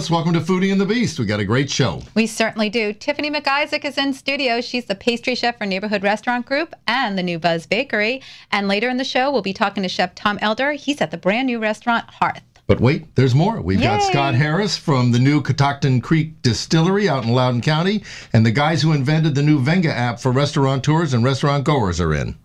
Alice. Welcome to Foodie and the Beast. We got a great show. We certainly do. Tiffany McIsaac is in studio. She's the pastry chef for Neighborhood Restaurant Group and the new Buzz Bakery. And later in the show, we'll be talking to Chef Tom Elder. He's at the brand new restaurant Hearth. But wait, there's more. We've got Scott Harris from the new Catoctin Creek Distillery out in Loudoun County, and the guys who invented the new Venga app for restaurateurs and restaurant goers are in.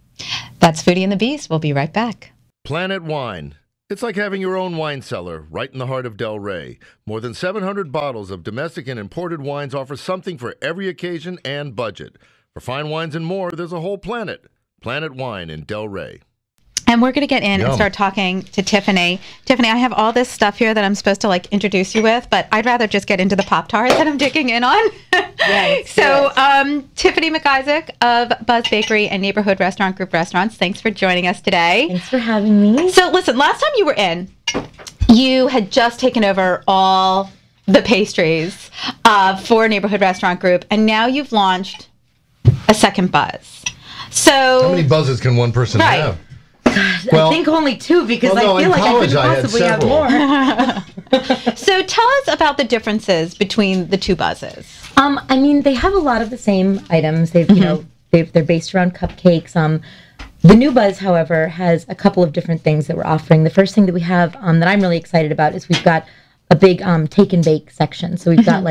That's Foodie and the Beast. We'll be right back. Planet Wine. It's like having your own wine cellar right in the heart of Del Rey. More than 700 bottles of domestic and imported wines offer something for every occasion and budget. For fine wines and more, there's a whole planet. Planet Wine in Del Rey. And we're going to get in and start talking to Tiffany. Tiffany, I have all this stuff here that I'm supposed to introduce you with, but I'd rather just get into the Pop-Tarts that I'm digging in on. So Tiffany McIsaac of Buzz Bakery and Neighborhood Restaurant Group Restaurants, thanks for joining us today. Thanks for having me. So listen, last time you were in, you had just taken over all the pastries for Neighborhood Restaurant Group, and now you've launched a second Buzz. So how many buzzes can one person have? Well, I think only two, because I feel like I couldn't possibly have more. So tell us about the differences between the two buzzes. I mean, they have a lot of the same items. They've, they're based around cupcakes. The new buzz, however, has a couple of different things that we're offering. The first thing that we have that I'm really excited about is we've got a big take and bake section. So we've got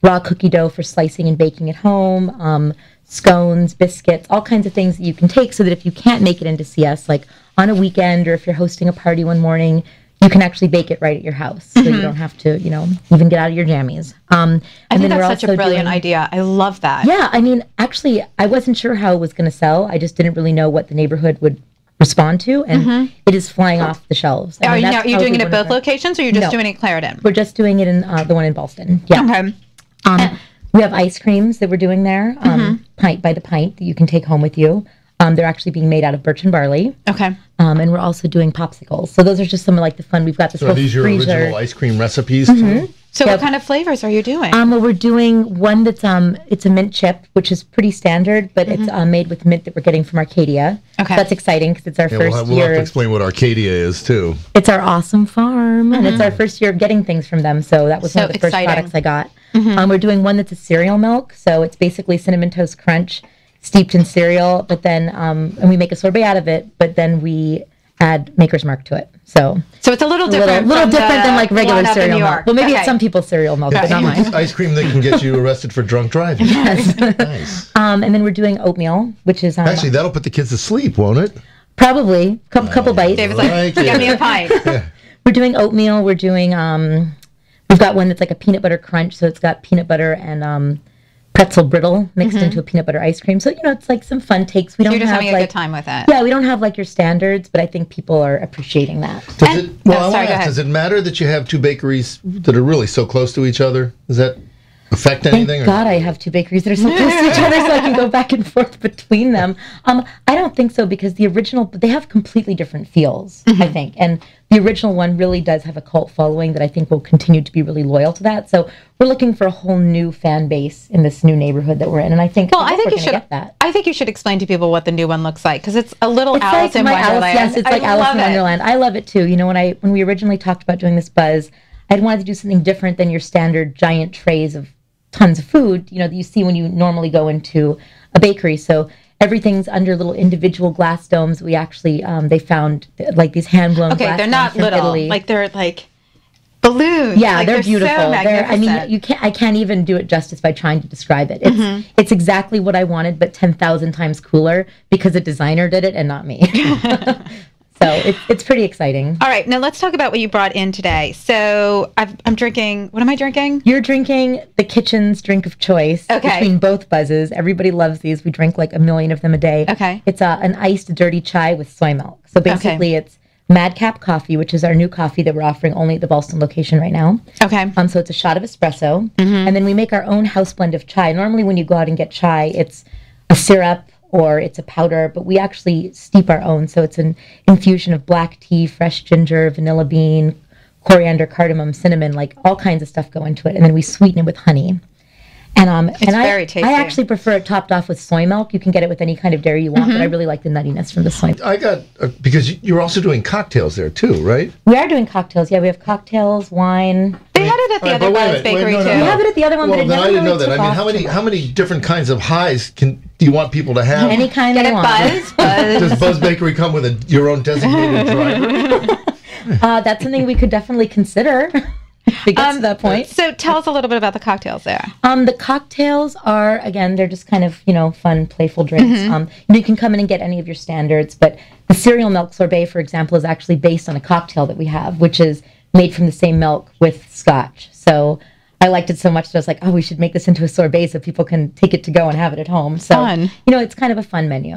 raw cookie dough for slicing and baking at home, scones, biscuits, all kinds of things that you can take so that if you can't make it in to see us, on a weekend, or if you're hosting a party one morning, you can actually bake it right at your house. So you don't have to, even get out of your jammies. I think that's such a brilliant idea. I love that. Yeah, I mean, actually, I wasn't sure how it was going to sell. I just didn't really know what the neighborhood would respond to, and it is flying off the shelves. Are you doing it at both locations, or you're just doing it in Clarendon? We're just doing it in the one in Ballston. Yeah. Okay. We have ice creams that we're doing there, pint by the pint, that you can take home with you. They're actually being made out of birch and barley. Okay. And we're also doing popsicles. So those are just some of the fun. We've got this whole freezer. So are these your original ice cream recipes too? So what kind of flavors are you doing? Well, we're doing one that's it's a mint chip, which is pretty standard, but it's made with mint that we're getting from Arcadia. Okay. So that's exciting because it's our first year. We'll have to explain what Arcadia is too. It's our awesome farm, and it's our first year of getting things from them. So that was one of the first products I got. We're doing one that's a cereal milk, so it's basically Cinnamon Toast Crunch steeped in cereal, but then and we make a sorbet out of it, but then we add Maker's Mark to it. So it's a little different. Little different than regular cereal milk. Well, maybe it's some people's cereal milk, but not mine. Ice cream that can get you arrested for drunk driving. Yes. Nice. And then we're doing oatmeal, which is actually that'll put the kids to sleep, won't it? Probably. Couple bites. David's get me a pint. We're doing oatmeal. We're doing we've got one that's like a peanut butter crunch, so it's got peanut butter and pretzel brittle mixed into a peanut butter ice cream. So, it's like some fun takes. We don't You're just have having a good time with it. Yeah, we don't have your standards, but I think people are appreciating that. Does it matter that you have two bakeries that are really so close to each other? Does that affect anything? Thank God I have two bakeries that are so close to each other, so I can go back and forth between them. I don't think so, because they have completely different feels, I think. And the original one really does have a cult following that I think will continue to be really loyal to that. So we're looking for a whole new fan base in this new neighborhood that we're in, and I think we're going to get that. I think you should explain to people what the new one looks like, because it's a little Alice in Wonderland. Yes, it's like Alice in Wonderland. I love it too. When we originally talked about doing this buzz, I'd wanted to do something different than your standard giant trays of tons of food, that you see when you normally go into a bakery. So everything's under little individual glass domes. We actually, they found these hand-blown glass domes. Okay, they're not little. Italy. They're balloons. Yeah, they're beautiful. So magnificent. I can't even do it justice by trying to describe it. It's exactly what I wanted, but 10,000 times cooler, because a designer did it and not me. So it's pretty exciting. All right, now let's talk about what you brought in today. So I'm drinking, what am I drinking? You're drinking the kitchen's drink of choice between both buzzes. Everybody loves these. We drink a million of them a day. Okay. It's an iced dirty chai with soy milk. So basically it's Madcap Coffee, which is our new coffee that we're offering only at the Ballston location right now. Okay. So it's a shot of espresso. And then we make our own house blend of chai. Normally when you go out and get chai, it's a syrup or it's a powder, but we actually steep our own. So it's an infusion of black tea, fresh ginger, vanilla bean, coriander, cardamom, cinnamon, all kinds of stuff go into it. And then we sweeten it with honey. It's very tasty. I actually prefer it topped off with soy milk. You can get it with any kind of dairy you want, but I really like the nuttiness from the soy milk. I got, because you're also doing cocktails there too, right? We are doing cocktails. Yeah, we have cocktails, wine. They had it at the other Buzz Bakery too. We have it at the other one, well, but it then never I didn't really know that. took I mean, off how many different kinds of highs do you want people to have? any kind Get they it, want. Buzz. Does Buzz Bakery come with your own designated driver? That's something we could definitely consider. If it gets to that point. So tell us a little bit about the cocktails there. The cocktails are, again, they're just kind of, fun, playful drinks. You can come in and get any of your standards, but the cereal milk sorbet, for example, is actually based on a cocktail that we have, which is made from the same milk with scotch. So I liked it so much that I was like, oh, we should make this into a sorbet so people can take it to go and have it at home. So, Fun. It's kind of a fun menu.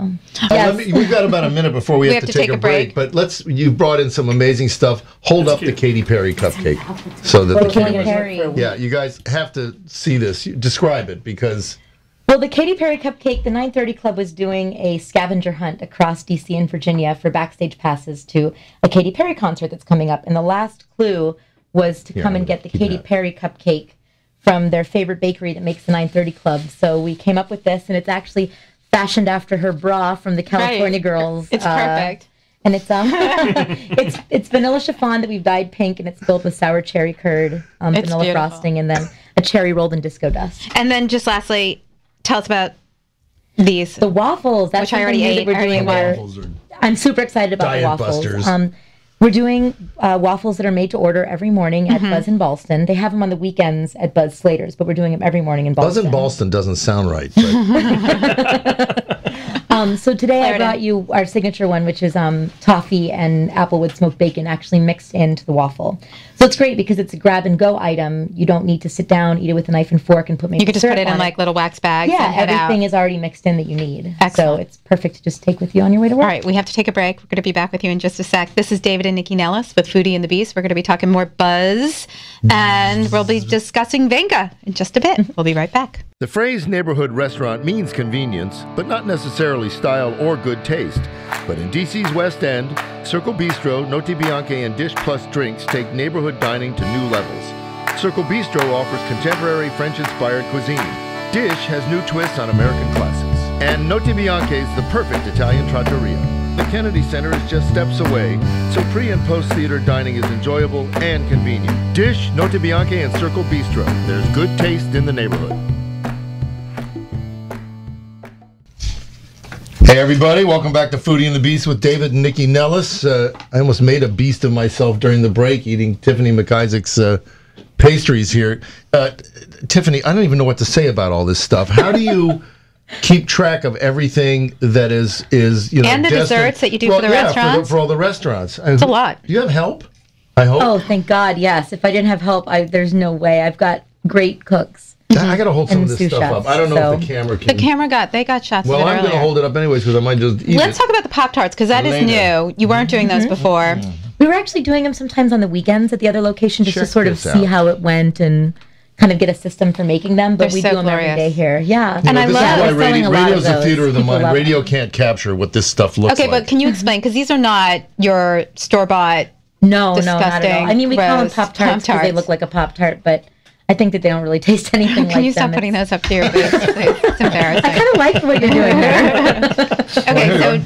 Yes. We've got about a minute before we have to take a break. But you brought in some amazing stuff. Hold up the Katy Perry cupcake. So that the Katy Perry. Yeah, you guys have to see this. Describe it because... Well, the Katy Perry Cupcake, the 930 Club was doing a scavenger hunt across D.C. and Virginia for backstage passes to a Katy Perry concert that's coming up. And the last clue was to come and get the Katy Perry Cupcake from their favorite bakery that makes the 930 Club. So we came up with this, and it's actually fashioned after her bra from the California Girls. It's perfect. And it's it's vanilla chiffon that we've dyed pink, and it's filled with sour cherry curd, vanilla beautiful. frosting, and then a cherry rolled in disco dust. And then just lastly, tell us about these. The waffles. That's Which I already ate. We're doing Waffles are I'm super excited about the diet waffles. busters. We're doing waffles that are made to order every morning at Buzz in Ballston. They have them on the weekends at Buzz Slater's, but we're doing them every morning in Ballston. Buzz in Ballston doesn't sound right. But So today I brought you our signature one, which is toffee and applewood smoked bacon actually mixed into the waffle. So it's great because it's a grab-and-go item. You don't need to sit down, eat it with a knife and fork, and put maple You could just syrup put it in on like little wax bags Yeah, and head everything out. is already mixed in that you need. Excellent. So it's perfect to just take with you on your way to work. All right, we have to take a break. We're going to be back with you in just a sec. This is David and Nikki Nellis with Foodie and the Beast. We're going to be talking more Buzz, and we'll be discussing Venga in just a bit. We'll be right back. The phrase neighborhood restaurant means convenience, but not necessarily style or good taste. But in DC's West End, Circle Bistro, Noti Bianche, and Dish Plus Drinks take neighborhood dining to new levels. Circle Bistro offers contemporary French-inspired cuisine. Dish has new twists on American classics. And Noti Bianche is the perfect Italian trattoria. The Kennedy Center is just steps away, so pre- and post-theater dining is enjoyable and convenient. Dish, Noti Bianche, and Circle Bistro. There's good taste in the neighborhood. Hey everybody, welcome back to Foodie and the Beast with David and Nikki Nellis. I almost made a beast of myself during the break eating Tiffany McIsaac's pastries here. Tiffany, I don't even know what to say about all this stuff. How do you keep track of everything that is And the desserts that you do for the restaurants? For all the restaurants. It's a lot. Do you have help? I hope. Oh, thank God, yes. If I didn't have help, there's no way. I've got great cooks. I got to hold some And of this sous stuff chefs, up. I don't know so- if the camera can. The camera they got shots of it Well, I'm earlier. going to hold it up anyways because I might just eat Let's it. talk about the Pop-Tarts because that is Later. new. You weren't doing those before. We were actually doing them sometimes on the weekends at the other location just Check to sort of this see out. how it went and kind of get a system for making them. But They're we so do them glorious. every day here. Yeah. And I this love- is why we're selling a lot radio's of the those. theater of the People mind. love Radio them. can't capture what this stuff looks Okay, like. but can you explain? Because these are not your store-bought. No, not at Disgusting, all. I mean, we call them gross Pop-Tarts because they Pop-Tarts. look like a Pop-Tart, but I think that they don't really taste anything like them. Can you stop putting those up to your booth? It's embarrassing. I kind of like what you're doing there. Okay, so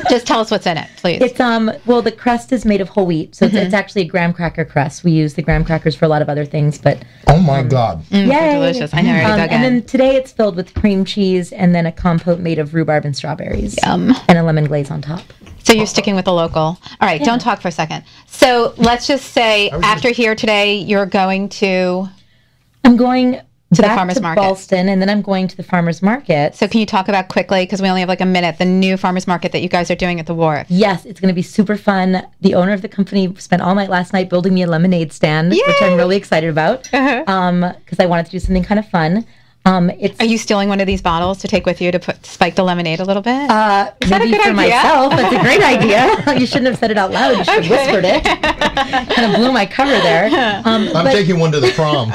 just tell us what's in it, please. It's well, the crust is made of whole wheat, so it's actually a graham cracker crust. We use the graham crackers for a lot of other things, but Oh my God. yay! delicious. I know, I already dug and in. then today it's filled with cream cheese and then a compote made of rhubarb and strawberries, Yum. and a lemon glaze on top. So you're sticking with the local. All right, don't talk for a second. So let's just say after here today, you're going to. I'm going the back farmer's to market. Ballston, and then I'm going to the farmer's market. So can you talk about quickly, because we only have like a minute, the new farmer's market that you guys are doing at the Wharf? Yes, it's going to be super fun. The owner of the company spent all night last night building me a lemonade stand, which I'm really excited about because I wanted to do something kind of fun. It's Are you stealing one of these bottles to take with you to spike the lemonade a little bit? Is that a maybe good for idea? myself. That's a great idea. You shouldn't have said it out loud. You should have whispered it. Kind of blew my cover there. I'm taking one to the prom.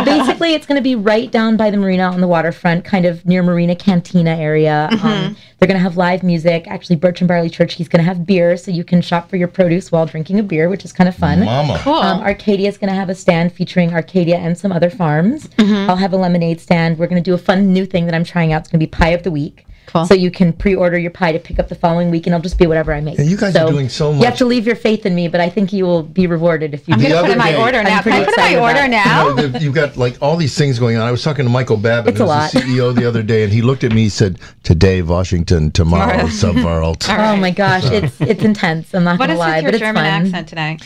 Basically, it's going to be right down by the marina on the waterfront, kind of near Marina Cantina area. They're going to have live music. Actually, Bertram Barley Church, he's going to have beer, so you can shop for your produce while drinking a beer, which is kind of fun. Mama. Cool. Arcadia is going to have a stand featuring Arcadia and some other farms. I'll have a lemonade stand. We're going to do a fun new thing that I'm trying out. It's going to be Pie of the Week. Cool. So you can pre-order your pie to pick up the following week, and I'll just be whatever I make. Yeah, you guys are doing so much. You have to leave your faith in me, but I think you will be rewarded if you I'm do. going to put in my other day- order now. I'm Can I pretty put in my excited order about now? You've got like all these things going on. I was talking to Michael Babbitt, It's a who's lot. the CEO the other day, and he looked at me. He said, "Today, Washington. Tomorrow, Subworld." Oh my gosh, it's intense. I'm not What going is to lie, with your but it's German fun. accent today?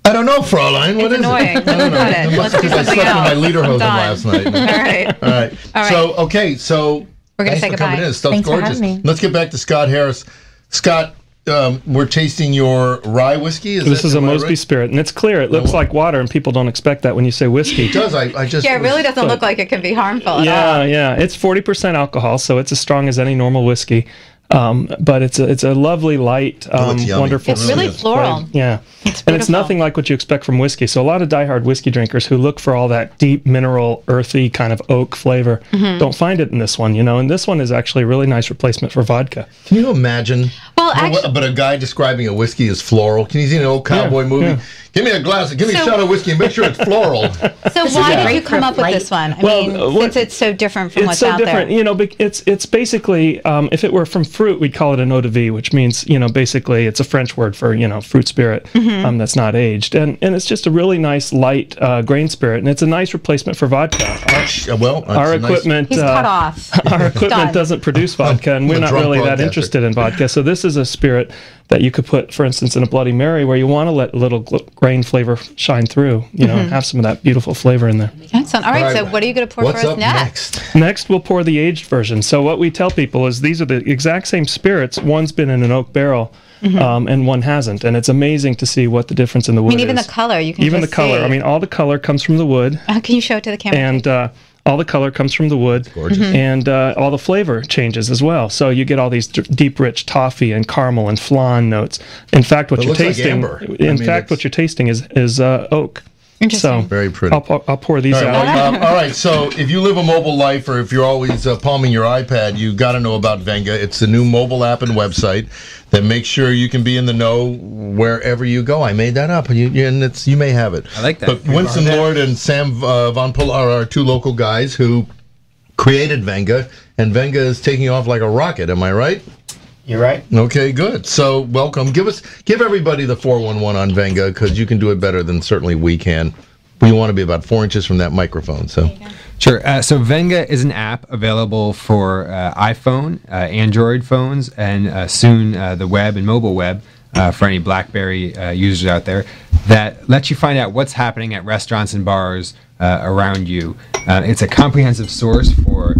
I don't know, Fräulein. What It's is annoying. it? I don't know. Cut it. It must Let's be do 'cause I something slept in my else. lederhosen I'm done. last night. All right. All right. All right. So so We're gonna thanks say for coming goodbye. in. Stuff's Thanks for gorgeous. having me. Let's get back to Scott Harris. Scott, we're tasting your rye whiskey. This is a am I Mosby right? Spirit, and it's clear. It looks like water, and people don't expect that when you say whiskey. It does. I just Yeah, it really doesn't But- look like it could be harmful at all. Yeah. It's 40% alcohol, so it's as strong as any normal whiskey. But it's a lovely, light, looks yummy. wonderful. It's really floral. Yeah. It's And it's beautiful. nothing like what you expect from whiskey. So a lot of diehard whiskey drinkers who look for all that deep, mineral, earthy kind of oak flavor don't find it in this one, And this one is actually a really nice replacement for vodka. Can you imagine? Well, actually, but a guy describing a whiskey as floral. Can you see an old cowboy movie? yeah. Give me a glass. Give me a So- shot of whiskey and make sure it's floral. so why did great you come for up with flight. this one? I Well, mean, what- since it's so different from It's what's so out different, there. It's basically if it were from fruit, we'd call it an eau de vie, which means basically it's a French word for fruit spirit that's not aged, and it's just a really nice light grain spirit, and it's a nice replacement for vodka. Well, that's Our a nice- equipment, He's cut off. our equipment Done. doesn't produce vodka, and I'm we're a not drunk really that broadcaster. interested in vodka. So this is a spirit that you could put, for instance, in a Bloody Mary, where you want to let a little grain flavor shine through, have some of that beautiful flavor in there. Excellent. All right, All right. so what are you going to pour What's for us up next? next? Next, we'll pour the aged version. So what we tell people is these are the exact same spirits. One's been in an oak barrel, and one hasn't. And it's amazing to see what the difference in the wood I mean, even is. the color, you can Even the just color. see. I mean, all the color comes from the wood, Can you show it to the camera? and all the color comes from the wood. Gorgeous. And all the flavor changes as well. So you get all these deep, rich toffee and caramel and flan notes. In fact, what It you're looks like tasting, amber. I mean, what you're tasting is oak. Interesting. So Very pretty. I'll pour these All right, out. all right, so if you live a mobile life or if you're always palming your iPad, you got to know about Venga. It's the new mobile app and website that makes sure you can be in the know wherever you go. I made that up, and you may have it. I like that. But Winston Lord and Sam Von Pull are our two local guys who created Venga, and Venga is taking off like a rocket. Am I right? You're right. Okay, good. So welcome. Give everybody the 411 on Venga, because you can do it better than certainly we can. We want to be about 4 inches from that microphone. So Sure. So Venga is an app available for iPhone, Android phones, and soon the web and mobile web for any BlackBerry users out there that lets you find out what's happening at restaurants and bars around you. It's a comprehensive source for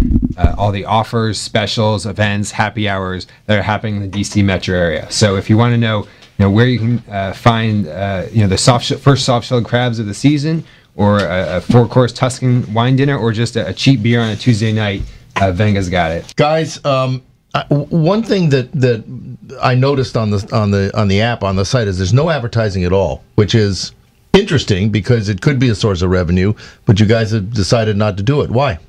all the offers, specials, events, happy hours that are happening in the DC metro area. So if you want to know where you can find the first soft-shelled crabs of the season, or a 4-course Tuscan wine dinner, or just a cheap beer on a Tuesday night, Venga's got it. guys, one thing that I noticed on the app on the site is there's no advertising at all, which is interesting because it could be a source of revenue, but you guys have decided not to do it. Why?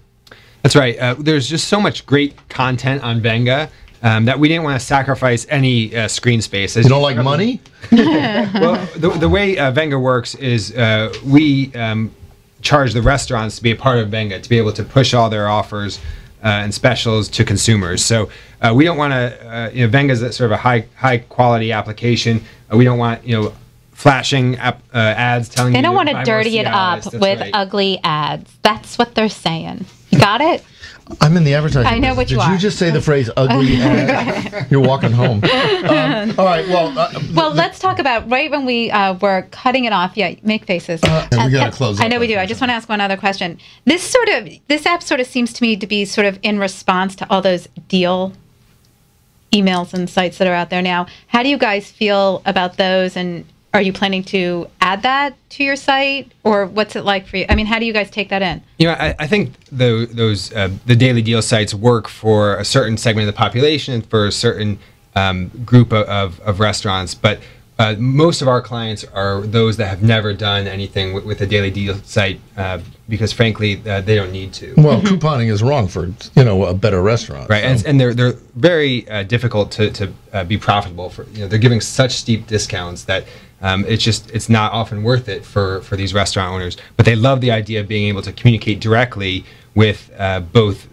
That's right. There's just so much great content on Venga that we didn't want to sacrifice any screen space. As You don't like money? Well, the way Venga works is we charge the restaurants to be a part of Venga, to be able to push all their offers and specials to consumers. So we don't want to, Venga is sort of a high quality application. We don't want, flashing ads telling you They don't want to buy more dirty it up Cialis. That's with right. ugly ads. That's what they're saying. You got it? I'm in the advertising. I know business. what you Did are. you just say the phrase "ugly"? You're walking home. All right. Well, Well, let's talk about right when we were cutting it off. Yeah, make faces. and we gotta close I up know we do. after I just want to ask one other question. This app sort of seems to me to be sort of in response to all those deal emails and sites that are out there now. How do you guys feel about those? And are you planning to add that to your site, or what's it like for you? I mean, how do you guys take that in? You know, I think the daily deal sites work for a certain segment of the population, for a certain group of restaurants, but most of our clients are those that have never done anything with a daily deal site because, frankly, they don't need to. Well, couponing is wrong for a better restaurant, right? So. And they're very difficult to be profitable for. They're giving such steep discounts that it's not often worth it for these restaurant owners. But they love the idea of being able to communicate directly with both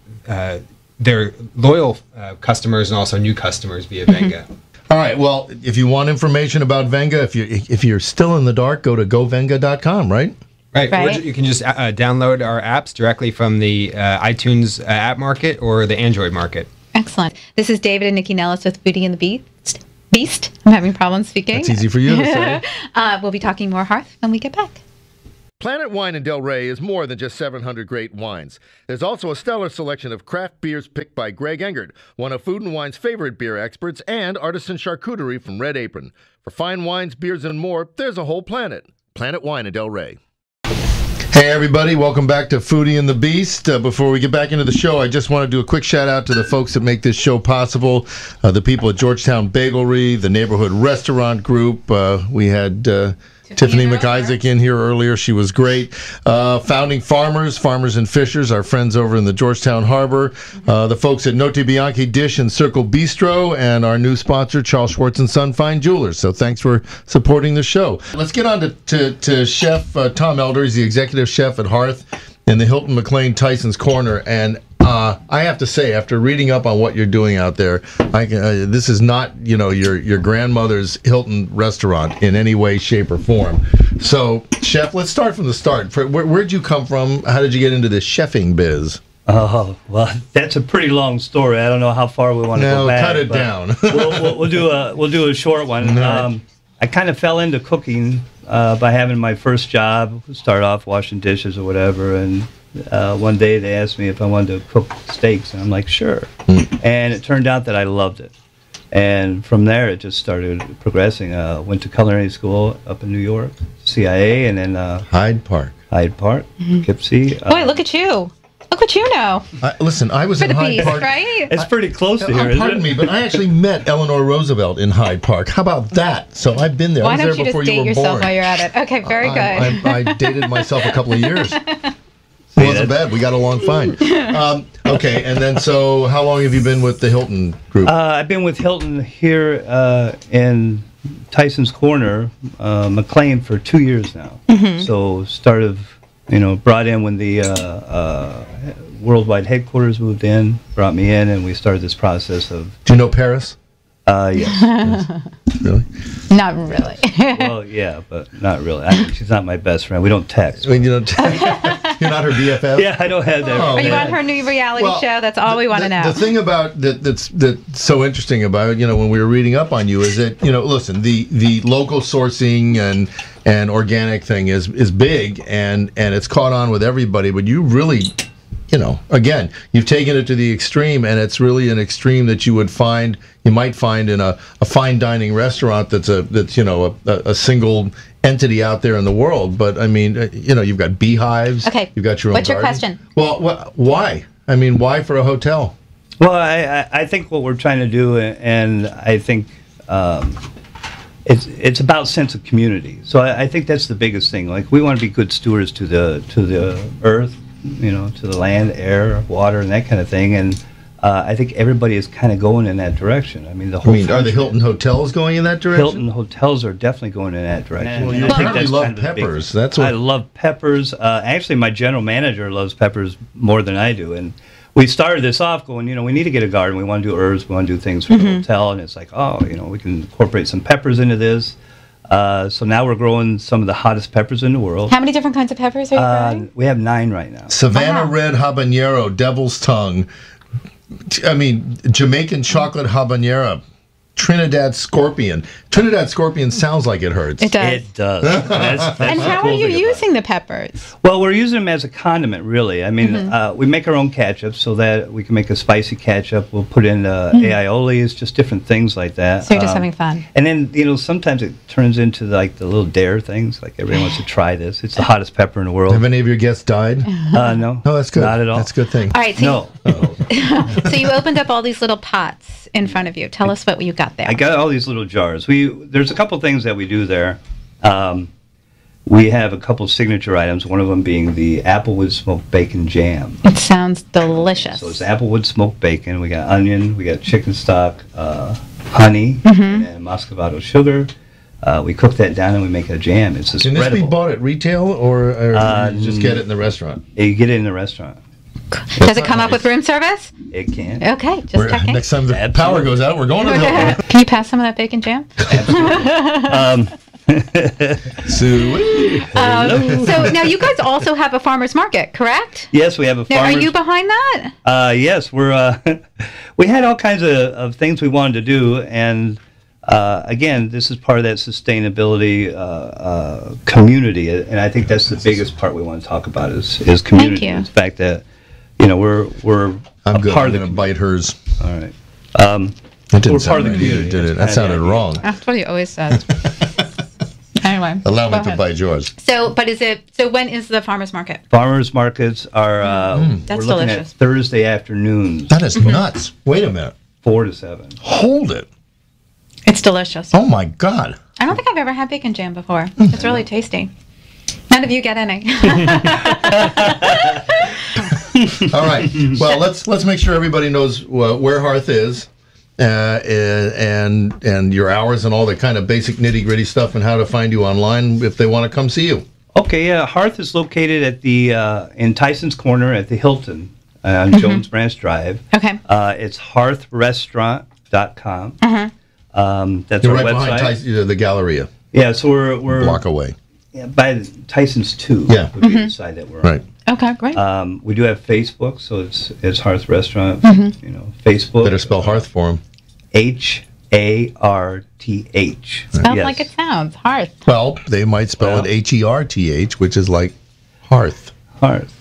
their loyal customers and also new customers via Venga. All right. Well, if you want information about Venga, if you're still in the dark, go to govenga.com, right? Right. Or you can just download our apps directly from the iTunes app market or the Android market. Excellent. This is David and Nikki Nellis with Foodie and the Beast. I'm having problems speaking. That's easy for you to say. We'll be talking more hearth when we get back. Planet Wine in Del Rey is more than just 700 great wines. There's also a stellar selection of craft beers picked by Greg Engert, one of Food & Wine's favorite beer experts, and artisan charcuterie from Red Apron. For fine wines, beers, and more, there's a whole planet. Planet Wine in Del Rey. Hey everybody, welcome back to Foodie and the Beast. Before we get back into the show, I just want to do a quick shout out to the folks that make this show possible. The people at Georgetown Bagelry, the Neighborhood Restaurant Group. We had Tiffany McIsaac in here earlier. She was great. Founding Farmers and Fishers, our friends over in the Georgetown Harbor. The folks at Notte Bianchi Dish and Circle Bistro, and our new sponsor, Charles Schwartz & Son Fine Jewelers. So thanks for supporting the show. Let's get on to Chef Tom Elder. He's the executive chef at Hearth in the Hilton McLean Tyson's Corner. And I have to say, after reading up on what you're doing out there, this is not, your grandmother's Hilton restaurant in any way, shape, or form. So, Chef, let's start from the start. Where'd you come from? How did you get into this chefing biz? Oh, well, that's a pretty long story. I don't know how far we want to go back. No, cut it down. we'll do a short one. Right. I kind of fell into cooking by having my first job. Start off washing dishes or whatever, and one day they asked me if I wanted to cook steaks, and I'm like, sure. And it turned out that I loved it. And from there, it just started progressing. Went to culinary school up in New York, CIA, and then Hyde Park, Poughkeepsie. Boy, look at you. Look what you know. Listen, I was in Hyde Park. Right? It's pretty close to here, Pardon me, but I actually met Eleanor Roosevelt in Hyde Park. How about that? So I've been there. Why I was don't there you before just date were yourself born. while you're at it? Okay, very good. I dated myself a couple of years. It wasn't bad. We got along fine. Okay, and then so how long have you been with the Hilton group? I've been with Hilton here in Tyson's Corner, McLean, for 2 years now. So brought in when the worldwide headquarters moved in, brought me in, and we started this process of... Do you know Paris? Yes. Really? Not really. Well, yeah, but not really. She's not my best friend. We don't text. I mean, you're not her BFF? Yeah, I don't have that. Are you on her new reality show? That's all we want to know. The thing about that's so interesting about when we were reading up on you is that listen, the local sourcing and organic thing is big and it's caught on with everybody, but you really again, you've taken it to the extreme, and it's really an extreme that you might find in a fine dining restaurant that's a single entity out there in the world. But I mean, you've got beehives. Okay. You've got your own What's your garden. question? Well, why? I mean, why for a hotel? Well, I think what we're trying to do, and I think it's about sense of community. So I think that's the biggest thing. Like, we want to be good stewards to the earth, to the land, air, water, and that kind of thing. And I think everybody is kind of going in that direction. I mean, are the Hilton hotels going in that direction? Hilton hotels are definitely going in that direction. Well, you apparently love peppers. I love peppers. Actually, my general manager loves peppers more than I do. And we started this off going, we need to get a garden. We want to do herbs. We want to do things for the hotel. And it's like, we can incorporate some peppers into this. So now we're growing some of the hottest peppers in the world. How many different kinds of peppers are you growing? We have 9 right now. Savannah Red Habanero, Devil's Tongue. I mean, Jamaican Chocolate Habanero, Trinidad Scorpion. Trinidad Scorpion sounds like it hurts. It does. It does. That's And the how cool are you thing about it. using the peppers? Well, we're using them as a condiment, really. I mean, we make our own ketchup so that we can make a spicy ketchup. We'll put in aiolis, just different things like that. So you're just having fun. And then, sometimes it turns into like the little dare things. Like everyone wants to try this. It's the hottest pepper in the world. Have any of your guests died? No. Oh, that's good. Not at all. That's a good thing. All right. So, No. so you opened up all these little pots in front of you. Tell us what you got there. I got all these little jars. There's a couple things that we do there. We have a couple signature items, one of them being the applewood smoked bacon jam. It sounds delicious. So it's applewood smoked bacon. We got onion, we got chicken stock, honey, and muscovado sugar. We cook that down and we make a jam. It's a Can this be spreadable. bought at retail or you just get it in the restaurant? You get it in the restaurant. Does it come up with room service? It can. Okay, just checking. Next time the Absolutely. power goes out, we're going to the Can you pass some of that bacon jam? Sweet. So now you guys also have a farmer's market, correct? Yes, we have a Now, farmer's. are you behind that? Yes, we're. We had all kinds of things we wanted to do, and again, this is part of that sustainability community, and I think that's the biggest part we want to talk about is community. Thank you. The fact that we're I'm a good. part I'm of going the to bite hers. All right. It didn't We're sound part of the right either, community. did it? It's That kinda sounded neat. wrong. That's what he always says. Anyway. Allow me go to ahead. bite yours. So when is the farmer's market? Farmers markets are. That's we're looking delicious. at Thursday afternoons, That is nuts. Wait a minute. 4 to 7. Hold it. It's delicious. Oh, my God. I don't think I've ever had bacon jam before. It's really tasty. None of you get any. All right. Well, let's make sure everybody knows where Hearth is, and your hours and all the kind of basic nitty gritty stuff, and how to find you online if they want to come see you. Okay, yeah. Hearth is located at the in Tyson's Corner at the Hilton on Jones Branch Drive. Okay. It's hearthrestaurant.com. That's You're our right website. behind the Galleria, Yeah, so we're block away. by Tyson's 2. Yeah. Would be the side that we're Right. Okay, great. on. We do have Facebook, so it's Hearth Restaurant. Facebook. Better spell Hearth for him. HARTH. Spelled Yes. like it sounds. Hearth. Well, they might spell Well. it HERTH, which is like Hearth. Hearth.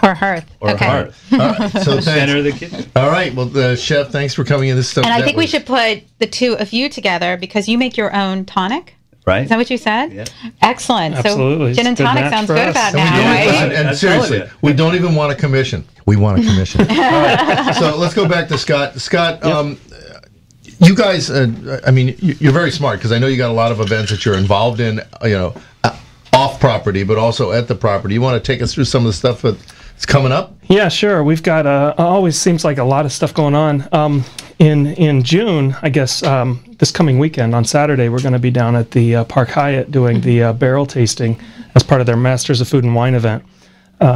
Or hearth. Or okay. Hearth. All right. So Center of thanks. the kitchen. All right. Well, Chef, thanks for coming in. This stuff. And I that think we was- should put the two of you together because you make your own tonic. Right? Is that what you said? Yeah. Excellent. Absolutely. So gin and It's a good tonic match sounds for good us. about And we now, don't right? even- and I'm seriously, telling you. we don't even want a commission. We want a commission. All right. So let's go back to Scott. Scott, you guys, I mean, you're very smart because I know you got a lot of events that you're involved in, off property, but also at the property. You want to take us through some of the stuff that's coming up? Yeah, sure. We've got always seems like a lot of stuff going on. In June, I guess this coming weekend on Saturday, we're going to be down at the Park Hyatt doing the barrel tasting as part of their Masters of Food and Wine event.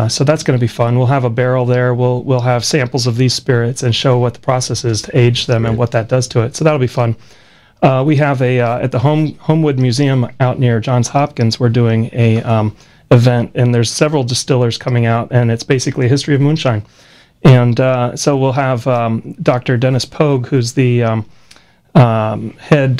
So that's going to be fun. We'll have a barrel there. We'll have samples of these spirits and show what the process is to age them and what that does to it. So that'll be fun. We have at the Homewood Museum out near Johns Hopkins. We're doing a event, and there's several distillers coming out, and it's basically a history of moonshine. And so we'll have Dr. Dennis Pogue, who's the head,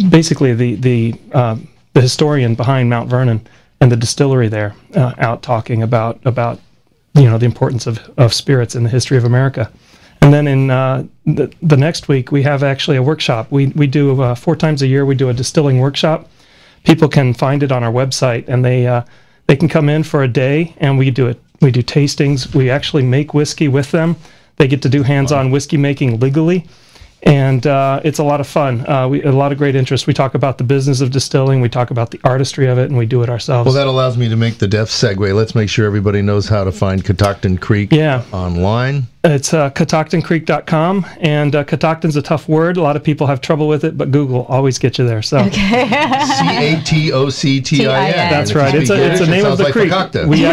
basically the historian behind Mount Vernon and the distillery there, out talking about the importance of spirits in the history of America. And then in the next week, we have actually a workshop. We do 4 times a year. We do a distilling workshop. People can find it on our website, and they can come in for a day, and we do tastings. We actually make whiskey with them. They get to do hands-on whiskey making legally, and it's a lot of fun. A lot of great interest. We talk about the business of distilling. We talk about the artistry of it, and we do it ourselves. Well, that allows me to make the deft segue. Let's make sure everybody knows how to find Catoctin Creek online. It's catoctincreek.com, and Catoctin's a tough word. A lot of people have trouble with it, but Google always gets you there. So CATOCTIN. that's right. It's a name of the creek. Fakakta. We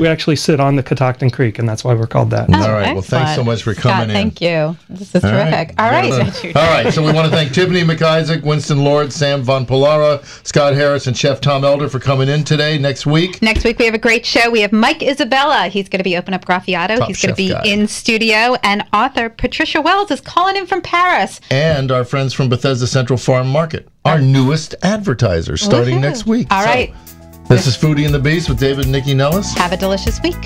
actually sit on the Catoctin Creek, and that's why we're called that. All right. Well, thanks so much for coming in. Thank you. This is terrific. All right. All right. So we want to thank Tiffany McIsaac, Winston Lord, Sam Von Polara, Scott Harris, and Chef Tom Elder for coming in today. Next week we have a great show. We have Mike Isabella. He's going to be opening up Graffiato. Top He's going chef to be guy. in studio. studio, and author Patricia Wells is calling in from Paris. And our friends from Bethesda Central Farm Market, our newest advertisers, starting next week. All right. This is Foodie and the Beast with David and Nikki Nellis. Have a delicious week.